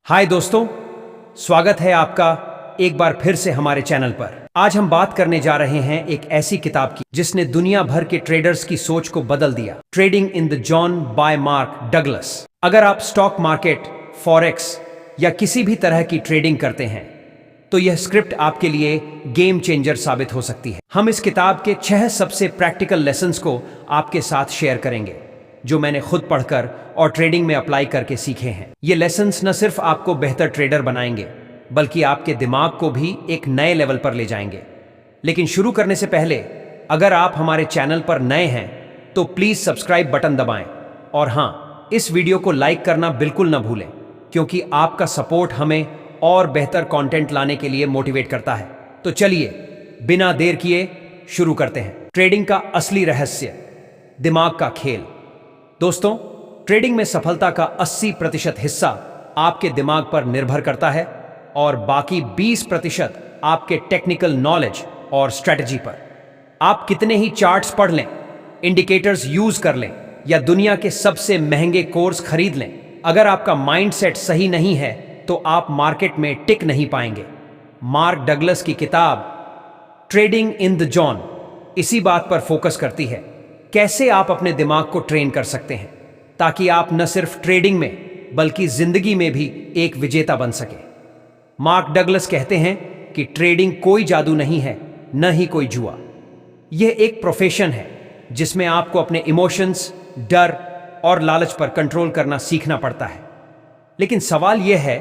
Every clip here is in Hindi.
हाय दोस्तों, स्वागत है आपका एक बार फिर से हमारे चैनल पर। आज हम बात करने जा रहे हैं एक ऐसी किताब की जिसने दुनिया भर के ट्रेडर्स की सोच को बदल दिया। Trading in the John bye mark Douglas. अगर आप स्टॉक मार्केट, फॉरेक्स या किसी भी तरह की ट्रेडिंग करते हैं तो यह स्क्रिप्ट आपके लिए गेम चेंजर साबित हो सकती है। हम इस किताब के 6 सबसे प्रैक्टिकल लेसन्स को आपके साथ शेयर करेंगे जो मैंने खुद पढ़कर और ट्रेडिंग में अप्लाई करके सीखे हैं। ये लेसन्स न सिर्फ आपको बेहतर ट्रेडर बनाएंगे बल्कि आपके दिमाग को भी एक नए लेवल पर ले जाएंगे। लेकिन शुरू करने से पहले अगर आप हमारे चैनल पर नए हैं तो प्लीज सब्सक्राइब बटन दबाएं और हाँ, इस वीडियो को लाइक करना बिल्कुल न भूलें क्योंकि आपका सपोर्ट हमें और बेहतर कंटेंट लाने के लिए मोटिवेट करता है। तो चलिए बिना देर किए शुरू करते हैं। ट्रेडिंग का असली रहस्य, दिमाग का खेल। दोस्तों, ट्रेडिंग में सफलता का 80% हिस्सा आपके दिमाग पर निर्भर करता है और बाकी 20% आपके टेक्निकल नॉलेज और स्ट्रेटजी पर। आप कितने ही चार्ट्स पढ़ लें, इंडिकेटर्स यूज कर लें या दुनिया के सबसे महंगे कोर्स खरीद लें, अगर आपका माइंडसेट सही नहीं है तो आप मार्केट में टिक नहीं पाएंगे। मार्क डगलस की किताब ट्रेडिंग इन द जॉन इसी बात पर फोकस करती है, कैसे आप अपने दिमाग को ट्रेन कर सकते हैं ताकि आप न सिर्फ ट्रेडिंग में बल्कि जिंदगी में भी एक विजेता बन सके। मार्क डगलस कहते हैं कि ट्रेडिंग कोई जादू नहीं है, न ही कोई जुआ। यह एक प्रोफेशन है जिसमें आपको अपने इमोशंस, डर और लालच पर कंट्रोल करना सीखना पड़ता है। लेकिन सवाल यह है,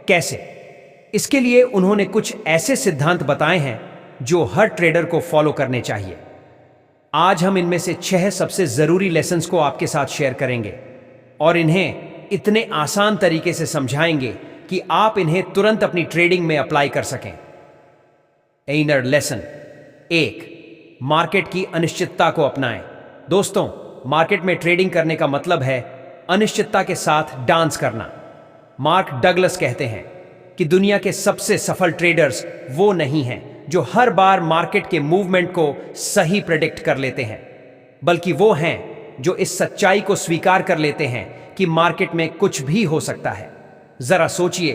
कैसे? इसके लिए उन्होंने कुछ ऐसे सिद्धांत बताए हैं जो हर ट्रेडर को फॉलो करने चाहिए। आज हम इनमें से 6 सबसे जरूरी लेसन्स को आपके साथ शेयर करेंगे और इन्हें इतने आसान तरीके से समझाएंगे कि आप इन्हें तुरंत अपनी ट्रेडिंग में अप्लाई कर सकें। इनर लेसन 1, मार्केट की अनिश्चितता को अपनाएं। दोस्तों, मार्केट में ट्रेडिंग करने का मतलब है अनिश्चितता के साथ डांस करना। मार्क डगलस कहते हैं कि दुनिया के सबसे सफल ट्रेडर्स वो नहीं हैं जो हर बार मार्केट के मूवमेंट को सही प्रेडिक्ट कर लेते हैं, बल्कि वो हैं जो इस सच्चाई को स्वीकार कर लेते हैं कि मार्केट में कुछ भी हो सकता है। जरा सोचिए,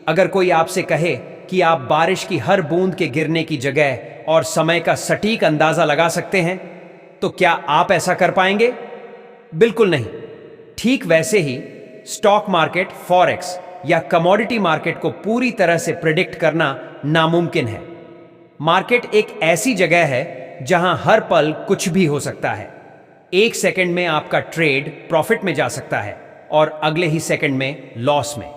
अगर कोई आपसे कहे कि आप बारिश की हर बूंद के गिरने की जगह और समय का सटीक अंदाजा लगा सकते हैं, तो क्या आप ऐसा कर पाएंगे? बिल्कुल नहीं। ठीक वैसे ही स्टॉक मार्केट, फॉरेक्स या कमोडिटी मार्केट को पूरी तरह से प्रेडिक्ट करना नामुमकिन है। मार्केट एक ऐसी जगह है जहां हर पल कुछ भी हो सकता है। एक सेकंड में आपका ट्रेड प्रॉफिट में जा सकता है और अगले ही सेकंड में लॉस में।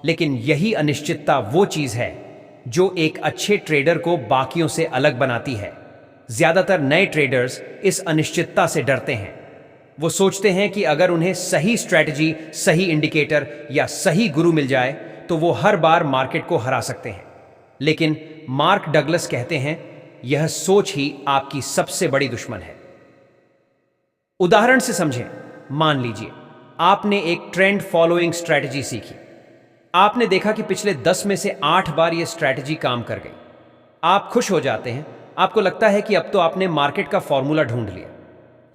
लेकिन यही अनिश्चितता वो चीज है जो एक अच्छे ट्रेडर को बाकियों से अलग बनाती है। ज्यादातर नए ट्रेडर्स इस अनिश्चितता से डरते हैं। वो सोचते हैं कि अगर उन्हें सही स्ट्रैटेजी, सही इंडिकेटर या सही गुरु मिल जाए तो वो हर बार मार्केट को हरा सकते हैं। लेकिन मार्क डगलस कहते हैं, यह सोच ही आपकी सबसे बड़ी दुश्मन है। उदाहरण से समझें। मान लीजिए आपने एक ट्रेंड फॉलोइंग स्ट्रैटेजी सीखी। आपने देखा कि पिछले 10 में से 8 बार यह स्ट्रैटेजी काम कर गई। आप खुश हो जाते हैं, आपको लगता है कि अब तो आपने मार्केट का फॉर्मूला ढूंढ लिया।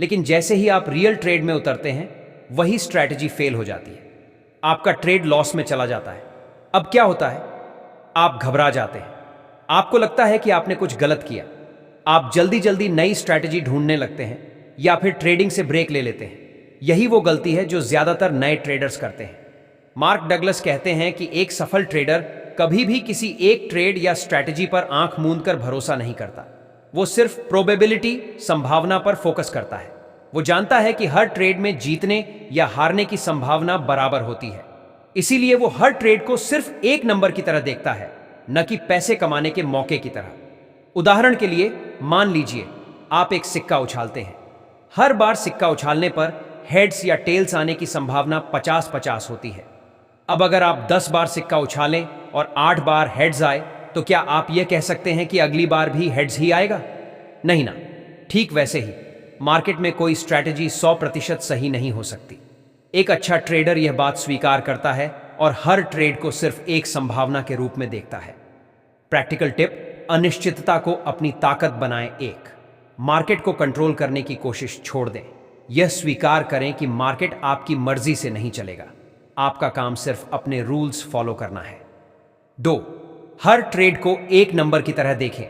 लेकिन जैसे ही आप रियल ट्रेड में उतरते हैं, वही स्ट्रैटेजी फेल हो जाती है। आपका ट्रेड लॉस में चला जाता है। अब क्या होता है? आप घबरा जाते हैं। आपको लगता है कि आपने कुछ गलत किया। आप जल्दी जल्दी नई स्ट्रैटेजी ढूंढने लगते हैं या फिर ट्रेडिंग से ब्रेक ले लेते हैं। यही वो गलती है जो ज्यादातर नए ट्रेडर्स करते हैं। मार्क डगलस कहते हैं कि एक सफल ट्रेडर कभी भी किसी एक ट्रेड या स्ट्रैटेजी पर आंख मूंद कर भरोसा नहीं करता। वो सिर्फ प्रोबेबिलिटी, संभावना पर फोकस करता है। वो जानता है कि हर ट्रेड में जीतने या हारने की संभावना बराबर होती है। इसीलिए वो हर ट्रेड को सिर्फ एक नंबर की तरह देखता है, न कि पैसे कमाने के मौके की तरह। उदाहरण के लिए मान लीजिए आप एक सिक्का उछालते हैं। हर बार सिक्का उछालने पर हेड्स या टेल्स आने की संभावना 50-50 होती है। अब अगर आप 10 बार सिक्का उछालें और 8 बार हेड्स आए तो क्या आप यह कह सकते हैं कि अगली बार भी हेड्स ही आएगा? नहीं ना। ठीक वैसे ही मार्केट में कोई स्ट्रैटेजी 100% सही नहीं हो सकती। एक अच्छा ट्रेडर यह बात स्वीकार करता है और हर ट्रेड को सिर्फ एक संभावना के रूप में देखता है। प्रैक्टिकल टिप, अनिश्चितता को अपनी ताकत बनाएं। 1, मार्केट को कंट्रोल करने की कोशिश छोड़ दें। यह स्वीकार करें कि मार्केट आपकी मर्जी से नहीं चलेगा। आपका काम सिर्फ अपने रूल्स फॉलो करना है। 2. हर ट्रेड को एक नंबर की तरह देखें।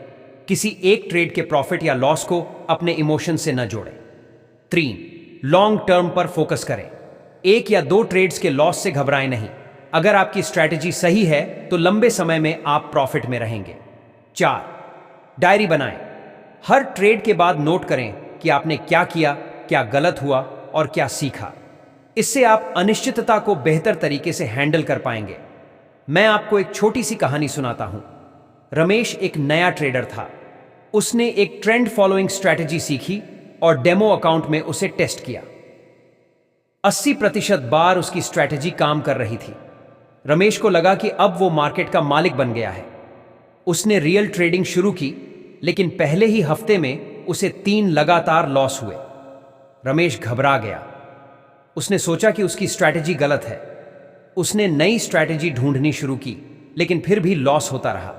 किसी एक ट्रेड के प्रॉफिट या लॉस को अपने इमोशन से न जोड़ें। 3. लॉन्ग टर्म पर फोकस करें। एक या दो ट्रेड्स के लॉस से घबराएं नहीं। अगर आपकी स्ट्रैटेजी सही है तो लंबे समय में आप प्रॉफिट में रहेंगे। 4. डायरी बनाएं। हर ट्रेड के बाद नोट करें कि आपने क्या किया, क्या गलत हुआ और क्या सीखा। इससे आप अनिश्चितता को बेहतर तरीके से हैंडल कर पाएंगे। मैं आपको एक छोटी सी कहानी सुनाता हूं। रमेश एक नया ट्रेडर था। उसने एक ट्रेंड फॉलोइंग स्ट्रैटेजी सीखी और डेमो अकाउंट में उसे टेस्ट किया। 80% बार उसकी स्ट्रैटेजी काम कर रही थी। रमेश को लगा कि अब वो मार्केट का मालिक बन गया है। उसने रियल ट्रेडिंग शुरू की, लेकिन पहले ही हफ्ते में उसे 3 लगातार लॉस हुए। रमेश घबरा गया। उसने सोचा कि उसकी स्ट्रैटेजी गलत है। उसने नई स्ट्रैटेजी ढूंढनी शुरू की, लेकिन फिर भी लॉस होता रहा।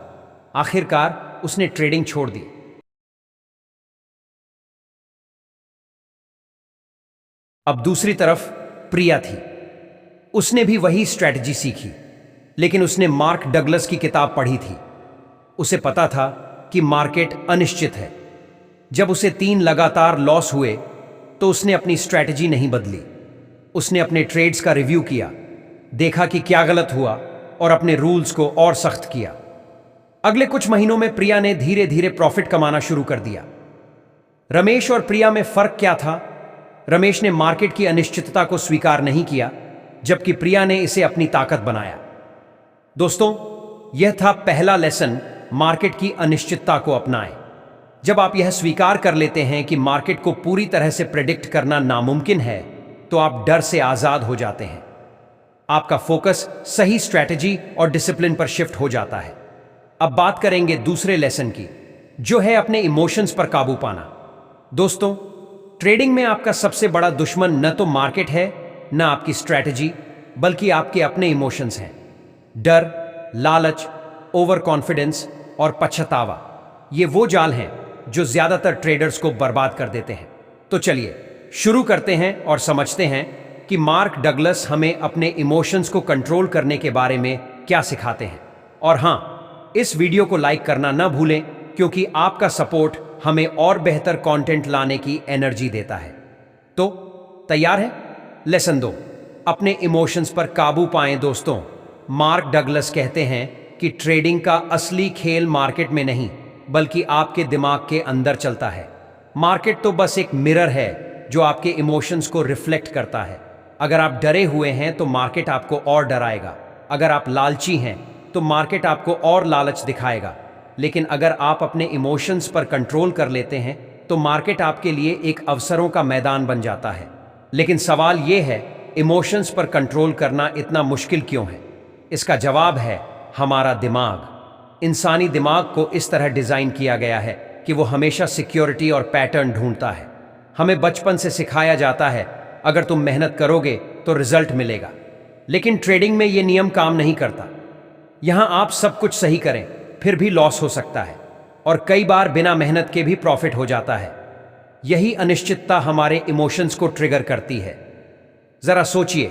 आखिरकार उसने ट्रेडिंग छोड़ दी। अब दूसरी तरफ प्रिया थी। उसने भी वही स्ट्रैटेजी सीखी, लेकिन उसने मार्क डगलस की किताब पढ़ी थी। उसे पता था कि मार्केट अनिश्चित है। जब उसे 3 लगातार लॉस हुए तो उसने अपनी स्ट्रैटेजी नहीं बदली। उसने अपने ट्रेड्स का रिव्यू किया, देखा कि क्या गलत हुआ और अपने रूल्स को और सख्त किया। अगले कुछ महीनों में प्रिया ने धीरे धीरे प्रॉफिट कमाना शुरू कर दिया। रमेश और प्रिया में फर्क क्या था? रमेश ने मार्केट की अनिश्चितता को स्वीकार नहीं किया, जबकि प्रिया ने इसे अपनी ताकत बनाया। दोस्तों, यह था पहला लेसन, मार्केट की अनिश्चितता को अपनाएं। जब आप यह स्वीकार कर लेते हैं कि मार्केट को पूरी तरह से प्रेडिक्ट करना नामुमकिन है, तो आप डर से आजाद हो जाते हैं। आपका फोकस सही स्ट्रैटेजी और डिसिप्लिन पर शिफ्ट हो जाता है। अब बात करेंगे दूसरे लेसन की, जो है अपने इमोशंस पर काबू पाना। दोस्तों, ट्रेडिंग में आपका सबसे बड़ा दुश्मन न तो मार्केट है, न आपकी स्ट्रैटेजी, बल्कि आपके अपने इमोशंस हैं। डर, लालच, ओवर कॉन्फिडेंस और पछतावा, ये वो जाल हैं जो ज्यादातर ट्रेडर्स को बर्बाद कर देते हैं। तो चलिए शुरू करते हैं और समझते हैं कि मार्क डगलस हमें अपने इमोशंस को कंट्रोल करने के बारे में क्या सिखाते हैं। और हाँ, इस वीडियो को लाइक करना न भूलें, क्योंकि आपका सपोर्ट हमें और बेहतर कंटेंट लाने की एनर्जी देता है। तो तैयार है? लेसन 2, अपने इमोशंस पर काबू पाएं। दोस्तों, मार्क डगलस कहते हैं कि ट्रेडिंग का असली खेल मार्केट में नहीं, बल्कि आपके दिमाग के अंदर चलता है। मार्केट तो बस एक मिरर है जो आपके इमोशंस को रिफ्लेक्ट करता है। अगर आप डरे हुए हैं तो मार्केट आपको और डराएगा। अगर आप लालची हैं तो मार्केट आपको और लालच दिखाएगा। लेकिन अगर आप अपने इमोशंस पर कंट्रोल कर लेते हैं तो मार्केट आपके लिए एक अवसरों का मैदान बन जाता है। लेकिन सवाल यह है, इमोशंस पर कंट्रोल करना इतना मुश्किल क्यों है? इसका जवाब है हमारा दिमाग। इंसानी दिमाग को इस तरह डिजाइन किया गया है कि वो हमेशा सिक्योरिटी और पैटर्न ढूंढता है। हमें बचपन से सिखाया जाता है, अगर तुम मेहनत करोगे तो रिजल्ट मिलेगा। लेकिन ट्रेडिंग में ये नियम काम नहीं करता। यहां आप सब कुछ सही करें, फिर भी लॉस हो सकता है, और कई बार बिना मेहनत के भी प्रॉफिट हो जाता है। यही अनिश्चितता हमारे इमोशंस को ट्रिगर करती है। जरा सोचिए,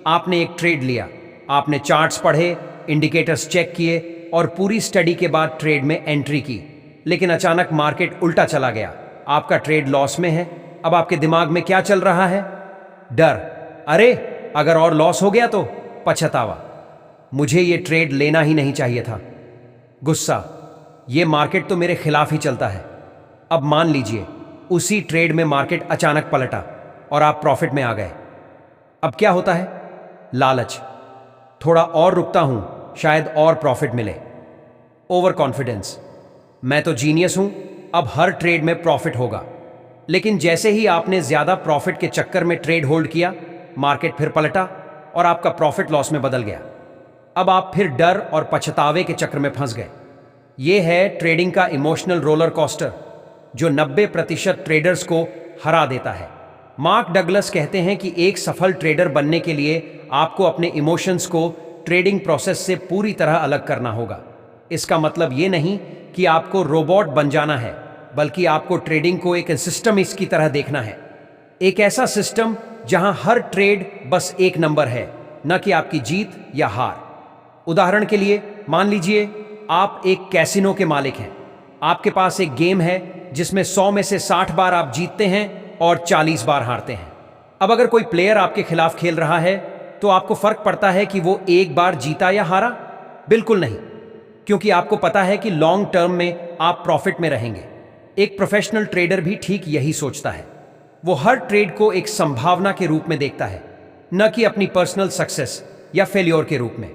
आपने एक ट्रेड लिया, आपने चार्ट्स पढ़े, इंडिकेटर्स चेक किए और पूरी स्टडी के बाद ट्रेड में एंट्री की। लेकिन अचानक मार्केट उल्टा चला गया, आपका ट्रेड लॉस में है। अब आपके दिमाग में क्या चल रहा है? डर, अरे अगर और लॉस हो गया तो। पछतावा, मुझे ये ट्रेड लेना ही नहीं चाहिए था। गुस्सा, ये मार्केट तो मेरे खिलाफ ही चलता है। अब मान लीजिए उसी ट्रेड में मार्केट अचानक पलटा और आप प्रॉफिट में आ गए। अब क्या होता है? लालच, थोड़ा और रुकता हूं, शायद और प्रॉफिट मिले। ओवर कॉन्फिडेंस, मैं तो जीनियस हूं, अब हर ट्रेड में प्रॉफिट होगा। लेकिन जैसे ही आपने ज्यादा प्रॉफिट के चक्कर में ट्रेड होल्ड किया, मार्केट फिर पलटा और आपका प्रॉफिट लॉस में बदल गया। अब आप फिर डर और पछतावे के चक्र में फंस गए। यह है ट्रेडिंग का इमोशनल रोलर कोस्टर, जो 90% ट्रेडर्स को हरा देता है। मार्क डगलस कहते हैं कि एक सफल ट्रेडर बनने के लिए आपको अपने इमोशंस को ट्रेडिंग प्रोसेस से पूरी तरह अलग करना होगा। इसका मतलब ये नहीं कि आपको रोबोट बन जाना है, बल्कि आपको ट्रेडिंग को एक सिस्टम इसकी की तरह देखना है। एक ऐसा सिस्टम जहां हर ट्रेड बस एक नंबर है, न कि आपकी जीत या हार। उदाहरण के लिए मान लीजिए आप एक कैसीनो के मालिक हैं। आपके पास एक गेम है जिसमें 100 में से 60 बार आप जीतते हैं और 40 बार हारते हैं। अब अगर कोई प्लेयर आपके खिलाफ खेल रहा है तो आपको फर्क पड़ता है कि वो एक बार जीता या हारा? बिल्कुल नहीं, क्योंकि आपको पता है कि लॉन्ग टर्म में आप प्रॉफिट में रहेंगे। एक प्रोफेशनल ट्रेडर भी ठीक यही सोचता है। वो हर ट्रेड को एक संभावना के रूप में देखता है, न कि अपनी पर्सनल सक्सेस या फेल्योर के रूप में।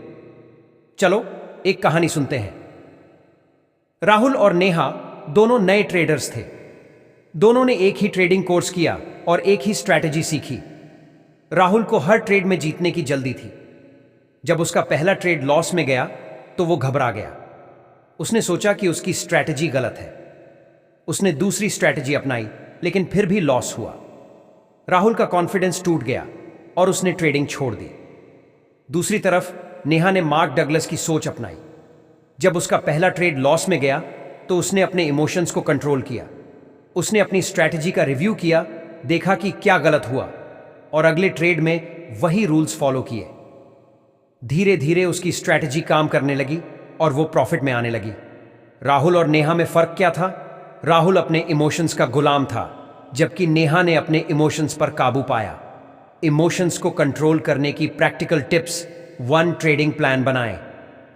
चलो एक कहानी सुनते हैं। राहुल और नेहा दोनों नए ट्रेडर्स थे। दोनों ने एक ही ट्रेडिंग कोर्स किया और एक ही स्ट्रैटेजी सीखी। राहुल को हर ट्रेड में जीतने की जल्दी थी। जब उसका पहला ट्रेड लॉस में गया तो वो घबरा गया। उसने सोचा कि उसकी स्ट्रैटेजी गलत है। उसने दूसरी स्ट्रैटेजी अपनाई, लेकिन फिर भी लॉस हुआ। राहुल का कॉन्फिडेंस टूट गया और उसने ट्रेडिंग छोड़ दी। दूसरी तरफ नेहा ने मार्क डगलस की सोच अपनाई। जब उसका पहला ट्रेड लॉस में गया तो उसने अपने इमोशंस को कंट्रोल किया। उसने अपनी स्ट्रैटेजी का रिव्यू किया, देखा कि क्या गलत हुआ और अगले ट्रेड में वही रूल्स फॉलो किए। धीरे धीरे उसकी स्ट्रैटेजी काम करने लगी और वो प्रॉफिट में आने लगी। राहुल और नेहा में फर्क क्या था? राहुल अपने इमोशंस का गुलाम था, जबकि नेहा ने अपने इमोशंस पर काबू पाया। इमोशंस को कंट्रोल करने की प्रैक्टिकल टिप्स। 1 ट्रेडिंग प्लान बनाएं।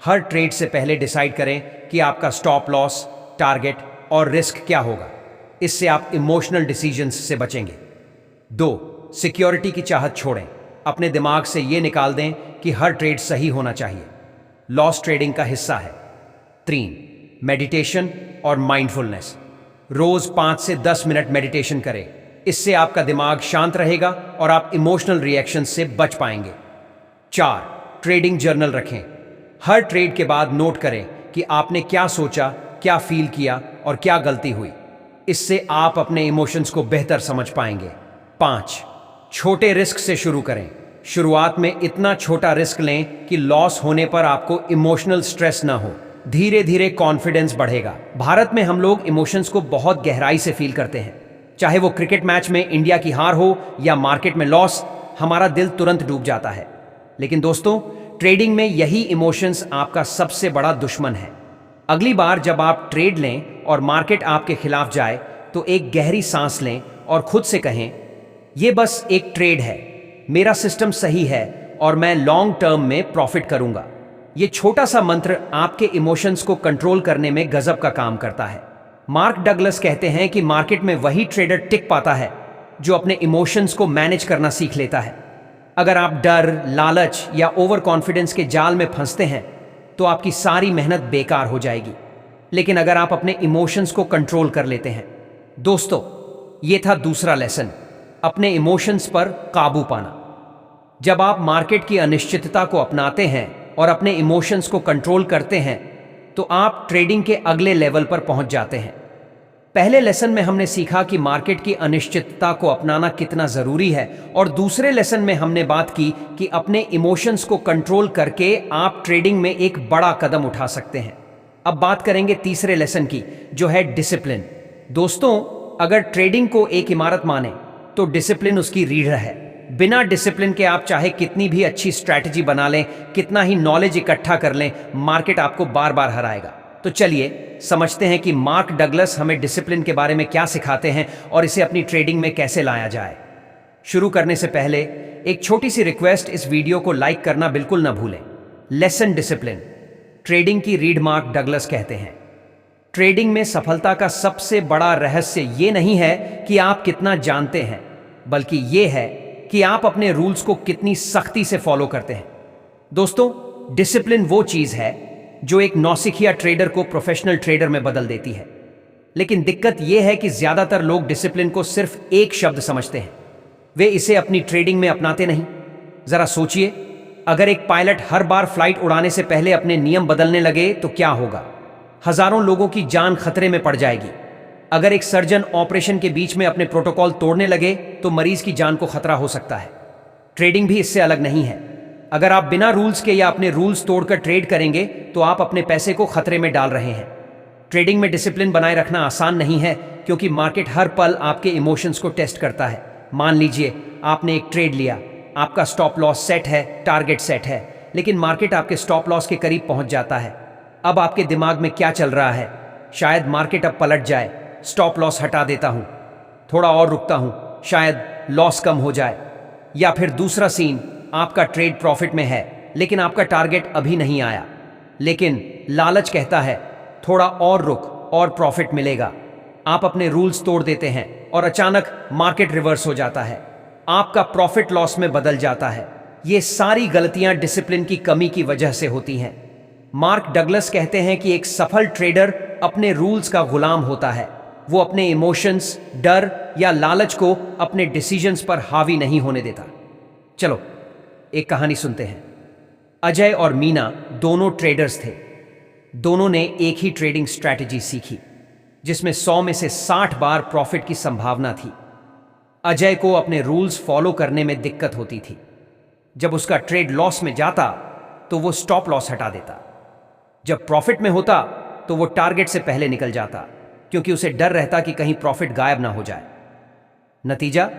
हर ट्रेड से पहले डिसाइड करें कि आपका स्टॉप लॉस, टारगेट और रिस्क क्या होगा। इससे आप इमोशनल डिसीजंस से बचेंगे। 2, सिक्योरिटी की चाहत छोड़ें। अपने दिमाग से यह निकाल दें कि हर ट्रेड सही होना चाहिए। लॉस ट्रेडिंग का हिस्सा है। 3, मेडिटेशन और माइंडफुलनेस। रोज 5 से 10 मिनट मेडिटेशन करें। इससे आपका दिमाग शांत रहेगा और आप इमोशनल रिएक्शन से बच पाएंगे। 4, ट्रेडिंग जर्नल रखें। हर ट्रेड के बाद नोट करें कि आपने क्या सोचा, क्या फील किया और क्या गलती हुई। इससे आप अपने इमोशंस को बेहतर समझ पाएंगे। 5, छोटे रिस्क से शुरू करें। शुरुआत में इतना छोटा रिस्क लें कि लॉस होने पर आपको इमोशनल स्ट्रेस ना हो। धीरे धीरे कॉन्फिडेंस बढ़ेगा। भारत में हम लोग इमोशंस को बहुत गहराई से फील करते हैं। चाहे वो क्रिकेट मैच में इंडिया की हार हो या मार्केट में लॉस, हमारा दिल तुरंत डूब जाता है। लेकिन दोस्तों, ट्रेडिंग में यही इमोशंस आपका सबसे बड़ा दुश्मन है। अगली बार जब आप ट्रेड लें और मार्केट आपके खिलाफ जाए तो एक गहरी सांस लें और खुद से कहें, यह बस एक ट्रेड है, मेरा सिस्टम सही है और मैं लॉन्ग टर्म में प्रॉफिट करूंगा। यह छोटा सा मंत्र आपके इमोशंस को कंट्रोल करने में गजब का काम करता है। मार्क डगलस कहते हैं कि मार्केट में वही ट्रेडर टिक पाता है जो अपने इमोशंस को मैनेज करना सीख लेता है। अगर आप डर, लालच या ओवर कॉन्फिडेंस के जाल में फंसते हैं तो आपकी सारी मेहनत बेकार हो जाएगी। लेकिन अगर आप अपने इमोशंस को कंट्रोल कर लेते हैं। दोस्तों, यह था दूसरा लेसन, अपने इमोशंस पर काबू पाना। जब आप मार्केट की अनिश्चितता को अपनाते हैं और अपने इमोशंस को कंट्रोल करते हैं तो आप ट्रेडिंग के अगले लेवल पर पहुंच जाते हैं। पहले लेसन में हमने सीखा कि मार्केट की अनिश्चितता को अपनाना कितना जरूरी है और दूसरे लेसन में हमने बात की कि अपने इमोशंस को कंट्रोल करके आप ट्रेडिंग में एक बड़ा कदम उठा सकते हैं। अब बात करेंगे तीसरे लेसन की, जो है डिसिप्लिन। दोस्तों, अगर ट्रेडिंग को एक इमारत माने तो डिसिप्लिन उसकी रीढ़ है। बिना डिसिप्लिन के आप चाहे कितनी भी अच्छी स्ट्रैटेजी बना लें, कितना ही नॉलेज इकट्ठा कर लें, मार्केट आपको बार बार हराएगा। तो चलिए समझते हैं कि मार्क डगलस हमें डिसिप्लिन के बारे में क्या सिखाते हैं और इसे अपनी ट्रेडिंग में कैसे लाया जाए। शुरू करने से पहले एक छोटी सी रिक्वेस्ट, इस वीडियो को लाइक करना बिल्कुल ना भूलें। लेसन डिसिप्लिन, ट्रेडिंग की रीढ़ मार्क डगलस कहते हैं। ट्रेडिंग में सफलता का सबसे बड़ा रहस्य ये नहीं है कि आप कितना जानते हैं, बल्कि ये है कि आप अपने रूल्स को कितनी सख्ती से फॉलो करते हैं। दोस्तों, डिसिप्लिन वो चीज है जो एक नौसिखिया ट्रेडर को प्रोफेशनल ट्रेडर में बदल देती है। लेकिन दिक्कत यह है कि ज्यादातर लोग डिसिप्लिन को सिर्फ एक शब्द समझते हैं, वे इसे अपनी ट्रेडिंग में अपनाते नहीं। जरा सोचिए, अगर एक पायलट हर बार फ्लाइट उड़ाने से पहले अपने नियम बदलने लगे तो क्या होगा? हजारों लोगों की जान खतरे में पड़ जाएगी। अगर एक सर्जन ऑपरेशन के बीच में अपने प्रोटोकॉल तोड़ने लगे तो मरीज की जान को खतरा हो सकता है। ट्रेडिंग भी इससे अलग नहीं है। अगर आप बिना रूल्स के या अपने रूल्स तोड़कर ट्रेड करेंगे तो आप अपने पैसे को खतरे में डाल रहे हैं। ट्रेडिंग में डिसिप्लिन बनाए रखना आसान नहीं है, क्योंकि मार्केट हर पल आपके इमोशंस को टेस्ट करता है। मान लीजिए आपने एक ट्रेड लिया, आपका स्टॉप लॉस सेट है, टारगेट सेट है, लेकिन मार्केट आपके स्टॉप लॉस के करीब पहुंच जाता है। अब आपके दिमाग में क्या चल रहा है? शायद मार्केट अब पलट जाए, स्टॉप लॉस हटा देता हूं, थोड़ा और रुकता हूं, शायद लॉस कम हो जाए। या फिर दूसरा सीन, आपका ट्रेड प्रॉफिट में है लेकिन आपका टारगेट अभी नहीं आया, लेकिन लालच कहता है थोड़ा और रुक और प्रॉफिट मिलेगा। आप अपने रूल्स तोड़ देते हैं और अचानक मार्केट रिवर्स हो जाता है, आपका प्रॉफिट लॉस में बदल जाता है। ये सारी गलतियां डिसिप्लिन की कमी की वजह से होती हैं। मार्क डगलस कहते हैं कि एक सफल ट्रेडर अपने रूल्स का गुलाम होता है। वो अपने इमोशंस, डर या लालच को अपने डिसीजंस पर हावी नहीं होने देता। चलो एक कहानी सुनते हैं। अजय और मीना दोनों ट्रेडर्स थे। दोनों ने एक ही ट्रेडिंग स्ट्रैटेजी सीखी जिसमें 100 में से 60 बार प्रॉफिट की संभावना थी। अजय को अपने रूल्स फॉलो करने में दिक्कत होती थी। जब उसका ट्रेड लॉस में जाता तो वो स्टॉप लॉस हटा देता, जब प्रॉफिट में होता तो वो टारगेट से पहले निकल जाता, क्योंकि उसे डर रहता कि कहीं प्रॉफिट गायब ना हो जाए। नतीजा,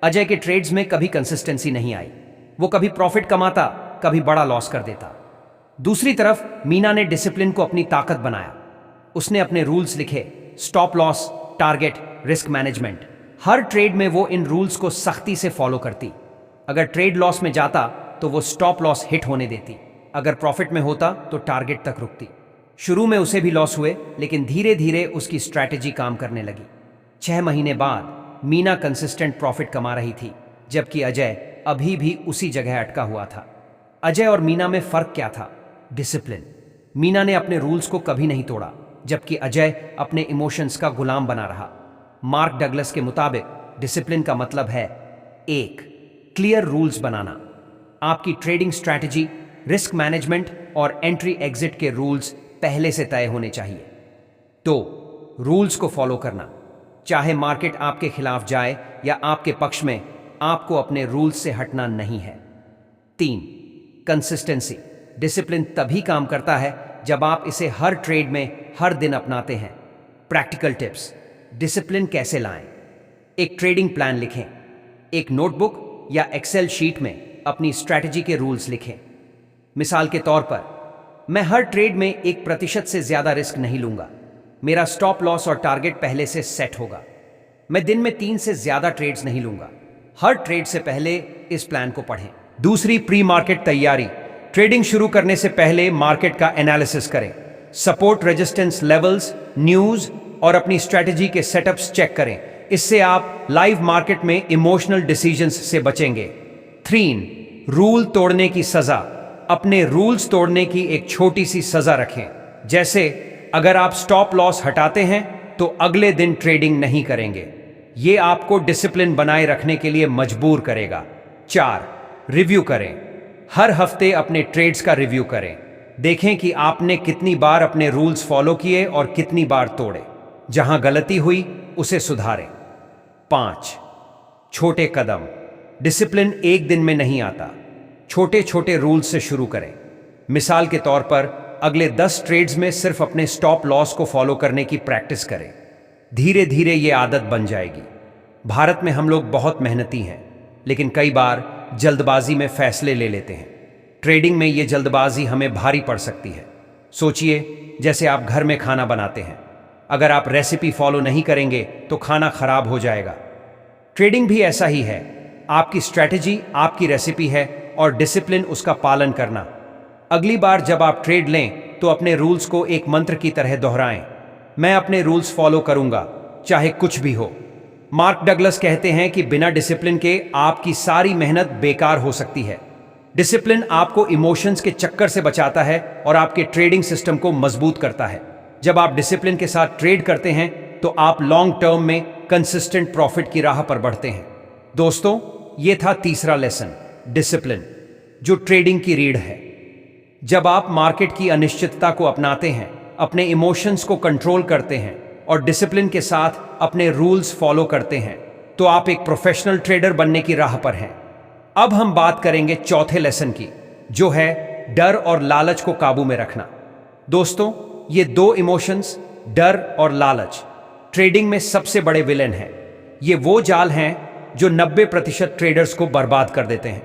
अजय के ट्रेड्स में कभी कंसिस्टेंसी नहीं आई। वो कभी प्रॉफिट कमाता, कभी बड़ा लॉस कर देता। दूसरी तरफ मीना ने डिसिप्लिन को अपनी ताकत बनाया। उसने अपने रूल्स लिखे, stop loss, target, risk management. हर ट्रेड में वो इन रूल्स को सख्ती से फॉलो करती। अगर ट्रेड लॉस में जाता तो वो स्टॉप लॉस हिट होने देती, अगर प्रॉफिट में होता तो टारगेट तक रुकती। शुरू में उसे भी लॉस हुए, लेकिन धीरे धीरे उसकी स्ट्रैटेजी काम करने लगी। 6 महीने बाद मीना कंसिस्टेंट प्रॉफिट कमा रही थी, जबकि अजय अभी भी उसी जगह अटका हुआ था। अजय और मीना में फर्क क्या था? डिसिप्लिन। मीना ने अपने रूल्स को कभी नहीं तोड़ा, जबकि अजय अपने इमोशंस का गुलाम बना रहा। मार्क डगलस के मुताबिक डिसिप्लिन का मतलब है 1. क्लियर रूल्स बनाना। आपकी ट्रेडिंग स्ट्रैटेजी, रिस्क मैनेजमेंट और एंट्री एग्जिट के रूल्स पहले से तय होने चाहिए। 2. रूल्स को फॉलो करना। चाहे मार्केट आपके खिलाफ जाए या आपके पक्ष में, आपको अपने रूल्स से हटना नहीं है। 3. कंसिस्टेंसी। डिसिप्लिन तभी काम करता है जब आप इसे हर ट्रेड में हर दिन अपनाते हैं। Practical tips. डिसिप्लिन कैसे लाएं? एक ट्रेडिंग प्लान लिखें। एक नोटबुक या एक्सेल शीट में अपनी स्ट्रैटेजी के रूल्स लिखें। मिसाल के तौर पर, मैं हर ट्रेड में 1% से ज्यादा रिस्क नहीं लूंगा। मेरा स्टॉप लॉस और टारगेट पहले से सेट होगा। मैं दिन में 3 से ज्यादा ट्रेड्स नहीं लूंगा। हर ट्रेड से पहले इस प्लान को पढ़ें। दूसरी, प्री मार्केट तैयारी। ट्रेडिंग शुरू करने से पहले मार्केट का एनालिसिस करें। सपोर्ट, रेजिस्टेंस लेवल्स, न्यूज और अपनी स्ट्रैटेजी के सेटअप्स चेक करें। इससे आप लाइव मार्केट में इमोशनल डिसीजंस से बचेंगे। 3. रूल तोड़ने की सजा। अपने रूल्स तोड़ने की एक छोटी सी सजा रखें, जैसे अगर आप स्टॉप लॉस हटाते हैं तो अगले दिन ट्रेडिंग नहीं करेंगे। यह आपको डिसिप्लिन बनाए रखने के लिए मजबूर करेगा। 4. रिव्यू करें। हर हफ्ते अपने ट्रेड्स का रिव्यू करें। देखें कि आपने कितनी बार अपने रूल्स फॉलो किए और कितनी बार तोड़े। जहां गलती हुई उसे सुधारें। 5. छोटे कदम। डिसिप्लिन एक दिन में नहीं आता। छोटे छोटे रूल्स से शुरू करें। मिसाल के तौर पर, अगले 10 ट्रेड्स में सिर्फ अपने स्टॉप लॉस को फॉलो करने की प्रैक्टिस करें। धीरे धीरे ये आदत बन जाएगी। भारत में हम लोग बहुत मेहनती हैं, लेकिन कई बार जल्दबाजी में फैसले ले लेते हैं। ट्रेडिंग में ये जल्दबाजी हमें भारी पड़ सकती है। सोचिए, जैसे आप घर में खाना बनाते हैं। अगर आप रेसिपी फॉलो नहीं करेंगे तो खाना खराब हो जाएगा। ट्रेडिंग भी ऐसा ही है। आपकी स्ट्रैटेजी आपकी रेसिपी है और डिसिप्लिन उसका पालन करना। अगली बार जब आप ट्रेड लें तो अपने रूल्स को एक मंत्र की तरह दोहराएं। मैं अपने रूल्स फॉलो करूंगा, चाहे कुछ भी हो। मार्क डगलस कहते हैं कि बिना डिसिप्लिन के आपकी सारी मेहनत बेकार हो सकती है। डिसिप्लिन आपको इमोशंस के चक्कर से बचाता है और आपके ट्रेडिंग सिस्टम को मजबूत करता है। जब आप डिसिप्लिन के साथ ट्रेड करते हैं तो आप लॉन्ग टर्म में कंसिस्टेंट प्रॉफिट की राह पर बढ़ते हैं। दोस्तों, यह था तीसरा लेसन, डिसिप्लिन, जो ट्रेडिंग की रीढ़ है। जब आप मार्केट की अनिश्चितता को अपनाते हैं, अपने इमोशंस को कंट्रोल करते हैं और डिसिप्लिन के साथ अपने रूल्स फॉलो करते हैं, तो आप एक प्रोफेशनल ट्रेडर बनने की राह पर हैं। अब हम बात करेंगे चौथे लेसन की, जो है डर और लालच को काबू में रखना। दोस्तों, ये 2 इमोशंस, डर और लालच, ट्रेडिंग में सबसे बड़े विलेन हैं। ये वो जाल हैं जो 90% ट्रेडर्स को बर्बाद कर देते हैं।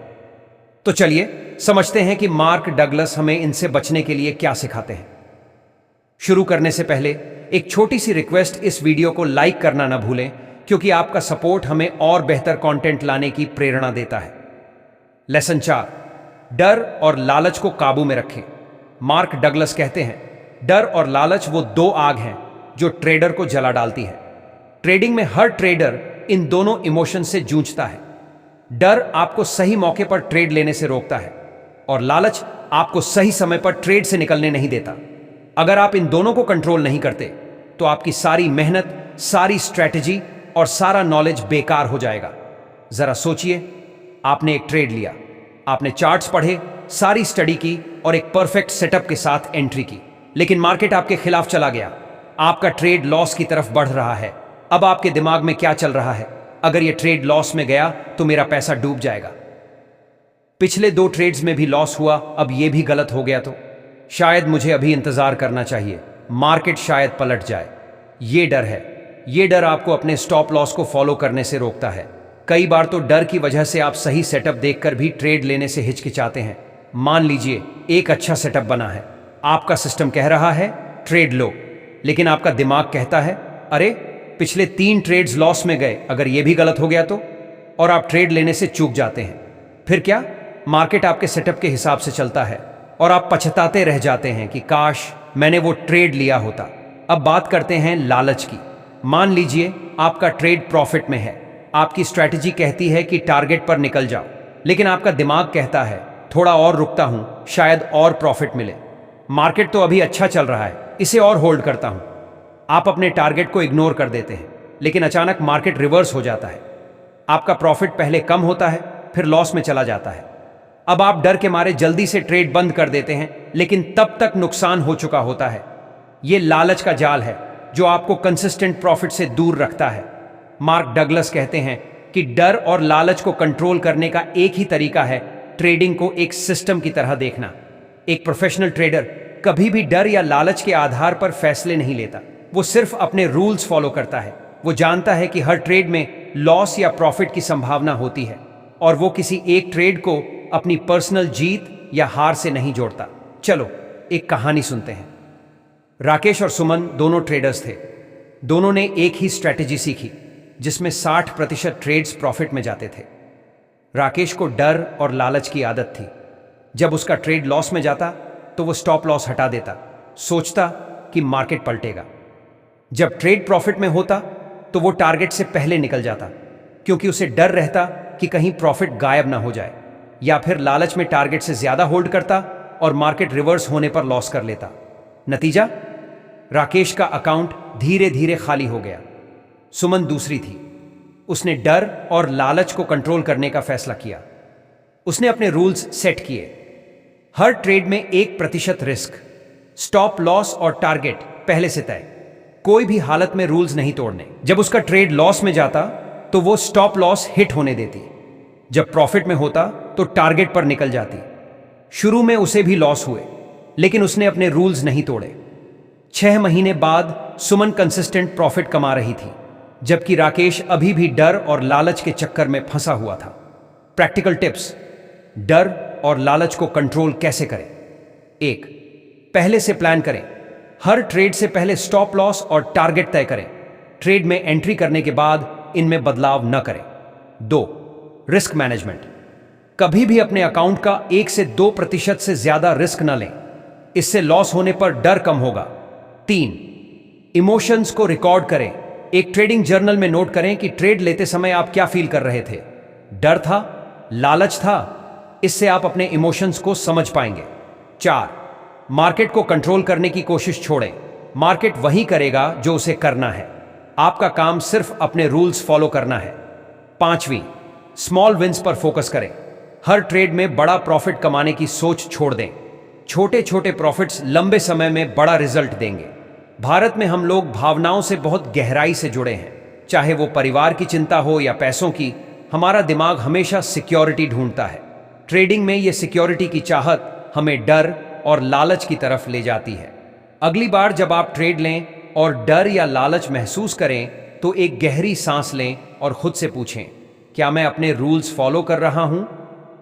तो चलिए समझते हैं कि मार्क डगलस हमें इनसे बचने के लिए क्या सिखाते हैं। शुरू करने से पहले एक छोटी सी रिक्वेस्ट, इस वीडियो को लाइक करना ना भूलें, क्योंकि आपका सपोर्ट हमें और बेहतर कंटेंट लाने की प्रेरणा देता है। लेसन 4, डर और लालच को काबू में रखें। मार्क डगलस कहते हैं, डर और लालच वो दो आग हैं जो ट्रेडर को जला डालती है। ट्रेडिंग में हर ट्रेडर इन दोनों इमोशन से जूझता है। डर आपको सही मौके पर ट्रेड लेने से रोकता है और लालच आपको सही समय पर ट्रेड से निकलने नहीं देता। अगर आप इन दोनों को कंट्रोल नहीं करते तो आपकी सारी मेहनत, सारी स्ट्रैटेजी और सारा नॉलेज बेकार हो जाएगा। जरा सोचिए, आपने एक ट्रेड लिया, आपने चार्ट्स पढ़े, सारी स्टडी की और एक परफेक्ट सेटअप के साथ एंट्री की, लेकिन मार्केट आपके खिलाफ चला गया। आपका ट्रेड लॉस की तरफ बढ़ रहा है। अब आपके दिमाग में क्या चल रहा है? अगर यह ट्रेड लॉस में गया तो मेरा पैसा डूब जाएगा। पिछले 2 ट्रेड्स में भी लॉस हुआ, अब यह भी गलत हो गया तो शायद मुझे अभी इंतजार करना चाहिए, मार्केट शायद पलट जाए। ये डर है। ये डर आपको अपने स्टॉप लॉस को फॉलो करने से रोकता है। कई बार तो डर की वजह से आप सही सेटअप देखकर भी ट्रेड लेने से हिचकिचाते हैं। मान लीजिए एक अच्छा सेटअप बना है, आपका सिस्टम कह रहा है ट्रेड लो, लेकिन आपका दिमाग कहता है अरे पिछले 3 ट्रेड्स लॉस में गए, अगर यह भी गलत हो गया तो, और आप ट्रेड लेने से चूक जाते हैं। फिर क्या? मार्केट आपके सेटअप के हिसाब से चलता है और आप पछताते रह जाते हैं कि काश मैंने वो ट्रेड लिया होता। अब बात करते हैं लालच की। मान लीजिए आपका ट्रेड प्रॉफिट में है, आपकी स्ट्रैटेजी कहती है कि टारगेट पर निकल जाओ, लेकिन आपका दिमाग कहता है थोड़ा और रुकता हूं, शायद और प्रॉफिट मिले। मार्केट तो अभी अच्छा चल रहा है, इसे और होल्ड करता हूं। आप अपने टारगेट को इग्नोर कर देते हैं, लेकिन अचानक मार्केट रिवर्स हो जाता है। आपका प्रॉफिट पहले कम होता है, फिर लॉस में चला जाता है। अब आप डर के मारे जल्दी से ट्रेड बंद कर देते हैं, लेकिन तब तक नुकसान हो चुका होता है। यह लालच का जाल है जो आपको कंसिस्टेंट प्रॉफिट से दूर रखता है। मार्क डगलस कहते हैं कि डर और लालच को कंट्रोल करने का एक ही तरीका है, ट्रेडिंग को एक सिस्टम की तरह देखना। एक प्रोफेशनल ट्रेडर कभी भी डर या लालच के आधार पर फैसले नहीं लेता। वो सिर्फ अपने रूल्स फॉलो करता है। वो जानता है कि हर ट्रेड में लॉस या प्रॉफिट की संभावना होती है और वो किसी एक ट्रेड को अपनी पर्सनल जीत या हार से नहीं जोड़ता। चलो एक कहानी सुनते हैं। राकेश और सुमन दोनों ट्रेडर्स थे। दोनों ने एक ही स्ट्रैटेजी सीखी जिसमें 60% ट्रेड्स प्रॉफिट में जाते थे। राकेश को डर और लालच की आदत थी। जब उसका ट्रेड लॉस में जाता तो वो स्टॉप लॉस हटा देता, सोचता कि मार्केट पलटेगा। जब ट्रेड प्रॉफिट में होता तो वो टारगेट से पहले निकल जाता, क्योंकि उसे डर रहता कि कहीं प्रॉफिट गायब ना हो जाए, या फिर लालच में टारगेट से ज्यादा होल्ड करता और मार्केट रिवर्स होने पर लॉस कर लेता। नतीजा, राकेश का अकाउंट धीरे धीरे खाली हो गया। सुमन दूसरी थी। उसने डर और लालच को कंट्रोल करने का फैसला किया। उसने अपने रूल्स सेट किए। हर ट्रेड में 1% रिस्क, स्टॉप लॉस और टारगेट पहले से तय, कोई भी हालत में रूल्स नहीं तोड़ने। जब उसका ट्रेड लॉस में जाता तो वो स्टॉप लॉस हिट होने देती, जब प्रॉफिट में होता तो टारगेट पर निकल जाती। शुरू में उसे भी लॉस हुए, लेकिन उसने अपने रूल्स नहीं तोड़े। 6 महीने बाद सुमन कंसिस्टेंट प्रॉफिट कमा रही थी, जबकि राकेश अभी भी डर और लालच के चक्कर में फंसा हुआ था। प्रैक्टिकल टिप्स, डर और लालच को कंट्रोल कैसे करें। 1, पहले से प्लान करें। हर ट्रेड से पहले स्टॉप लॉस और टारगेट तय करें। ट्रेड में एंट्री करने के बाद इनमें बदलाव न करें। 2, रिस्क मैनेजमेंट। कभी भी अपने अकाउंट का 1 से 2% से ज्यादा रिस्क न लें, इससे लॉस होने पर डर कम होगा। 3, इमोशंस को रिकॉर्ड करें। एक ट्रेडिंग जर्नल में नोट करें कि ट्रेड लेते समय आप क्या फील कर रहे थे। डर था, लालच था, इससे आप अपने इमोशंस को समझ पाएंगे। 4, मार्केट को कंट्रोल करने की कोशिश छोड़ें। मार्केट वही करेगा जो उसे करना है, आपका काम सिर्फ अपने रूल्स फॉलो करना है। 5वीं, स्मॉल विंस पर फोकस करें। हर ट्रेड में बड़ा प्रॉफिट कमाने की सोच छोड़ दें। छोटे छोटे प्रॉफिट्स लंबे समय में बड़ा रिजल्ट देंगे। भारत में हम लोग भावनाओं से बहुत गहराई से जुड़े हैं, चाहे वो परिवार की चिंता हो या पैसों की। हमारा दिमाग हमेशा सिक्योरिटी ढूंढता है। ट्रेडिंग में ये सिक्योरिटी की चाहत हमें डर और लालच की तरफ ले जाती है। अगली बार जब आप ट्रेड लें और डर या लालच महसूस करें तो एक गहरी सांस लें और खुद से पूछें, क्या मैं अपने रूल्स फॉलो कर रहा हूं?